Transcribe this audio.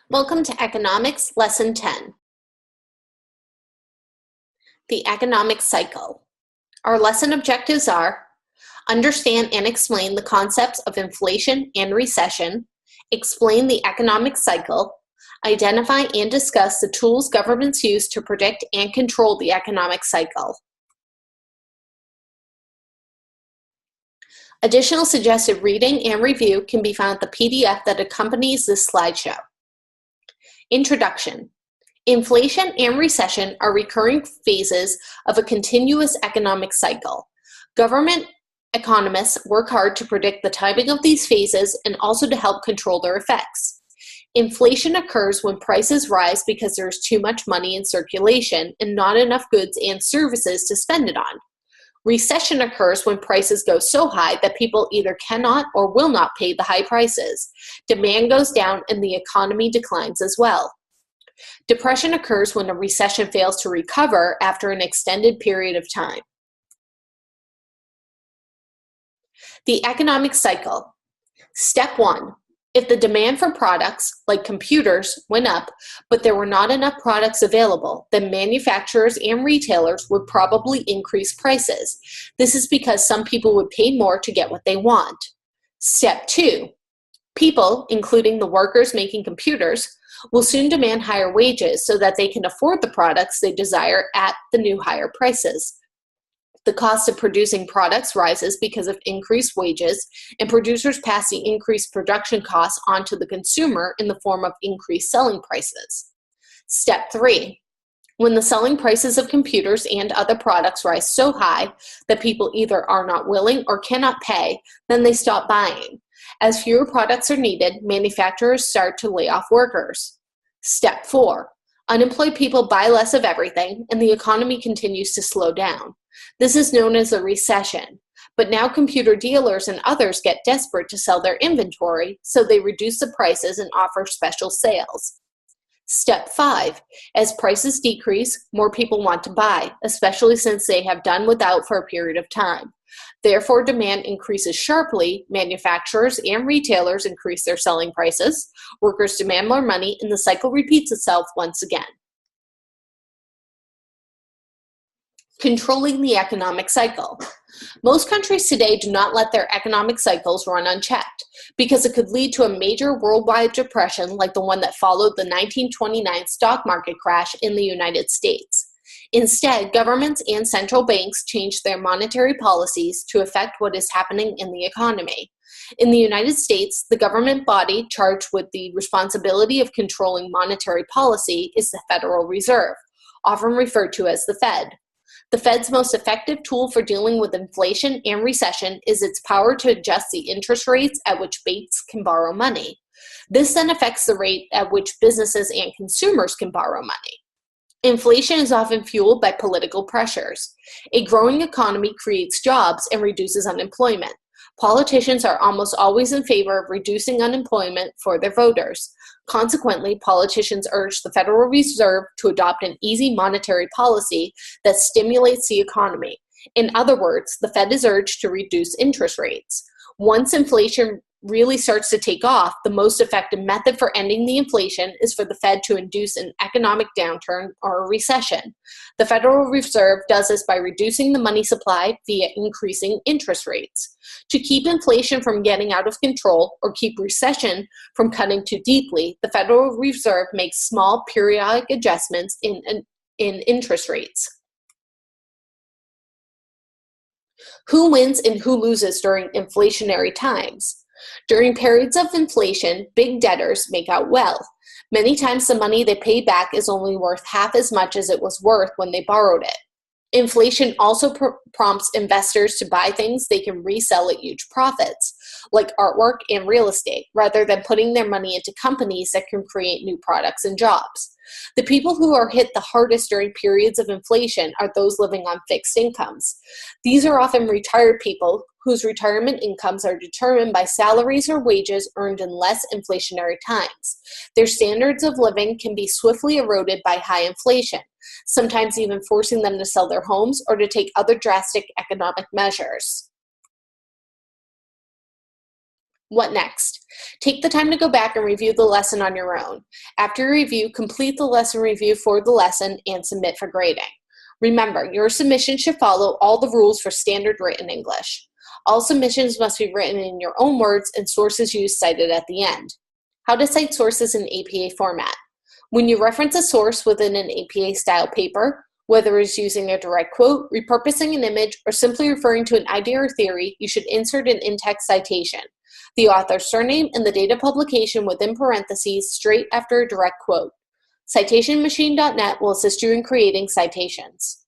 Welcome to Economics Lesson 10. The economic cycle. Our lesson objectives are: understand and explain the concepts of inflation and recession, explain the economic cycle, identify and discuss the tools governments use to predict and control the economic cycle. Additional suggested reading and review can be found at the PDF that accompanies this slideshow. Introduction. Inflation and recession are recurring phases of a continuous economic cycle. Government economists work hard to predict the timing of these phases and also to help control their effects. Inflation occurs when prices rise because there is too much money in circulation and not enough goods and services to spend it on. Recession occurs when prices go so high that people either cannot or will not pay the high prices. Demand goes down and the economy declines as well. Depression occurs when a recession fails to recover after an extended period of time. The economic cycle. Step 1. If the demand for products, like computers, went up, but there were not enough products available, then manufacturers and retailers would probably increase prices. This is because some people would pay more to get what they want. Step 2. People, including the workers making computers, will soon demand higher wages so that they can afford the products they desire at the new higher prices. The cost of producing products rises because of increased wages, and producers pass the increased production costs onto the consumer in the form of increased selling prices. Step 3. When the selling prices of computers and other products rise so high that people either are not willing or cannot pay, then they stop buying. As fewer products are needed, manufacturers start to lay off workers. Step 4. Unemployed people buy less of everything, and the economy continues to slow down. This is known as a recession. But now computer dealers and others get desperate to sell their inventory, so they reduce the prices and offer special sales. Step 5. As prices decrease, more people want to buy, especially since they have done without for a period of time. Therefore, demand increases sharply, manufacturers and retailers increase their selling prices, workers demand more money, and the cycle repeats itself once again. Controlling the economic cycle. Most countries today do not let their economic cycles run unchecked because it could lead to a major worldwide depression like the one that followed the 1929 stock market crash in the United States. Instead, governments and central banks changed their monetary policies to affect what is happening in the economy. In the United States, the government body charged with the responsibility of controlling monetary policy is the Federal Reserve, often referred to as the Fed. The Fed's most effective tool for dealing with inflation and recession is its power to adjust the interest rates at which banks can borrow money. This then affects the rate at which businesses and consumers can borrow money. Inflation is often fueled by political pressures. A growing economy creates jobs and reduces unemployment. Politicians are almost always in favor of reducing unemployment for their voters. Consequently, politicians urge the Federal Reserve to adopt an easy monetary policy that stimulates the economy. In other words, the Fed is urged to reduce interest rates. Once inflation really starts to take off, the most effective method for ending the inflation is for the Fed to induce an economic downturn or a recession. The Federal Reserve does this by reducing the money supply via increasing interest rates. To keep inflation from getting out of control or keep recession from cutting too deeply, the Federal Reserve makes small periodic adjustments in interest rates. Who wins and who loses during inflationary times? During periods of inflation, big debtors make out well. Many times the money they pay back is only worth half as much as it was worth when they borrowed it. Inflation also prompts investors to buy things they can resell at huge profits, like artwork and real estate, rather than putting their money into companies that can create new products and jobs. The people who are hit the hardest during periods of inflation are those living on fixed incomes. These are often retired people whose retirement incomes are determined by salaries or wages earned in less inflationary times. Their standards of living can be swiftly eroded by high inflation, sometimes even forcing them to sell their homes or to take other drastic economic measures. What next? Take the time to go back and review the lesson on your own. After your review, complete the lesson review for the lesson and submit for grading. Remember, your submission should follow all the rules for standard written English. All submissions must be written in your own words and sources used cited at the end. How to cite sources in APA format. When you reference a source within an APA-style paper, whether it's using a direct quote, repurposing an image, or simply referring to an idea or theory, you should insert an in-text citation, the author's surname and the date of publication within parentheses straight after a direct quote. CitationMachine.net will assist you in creating citations.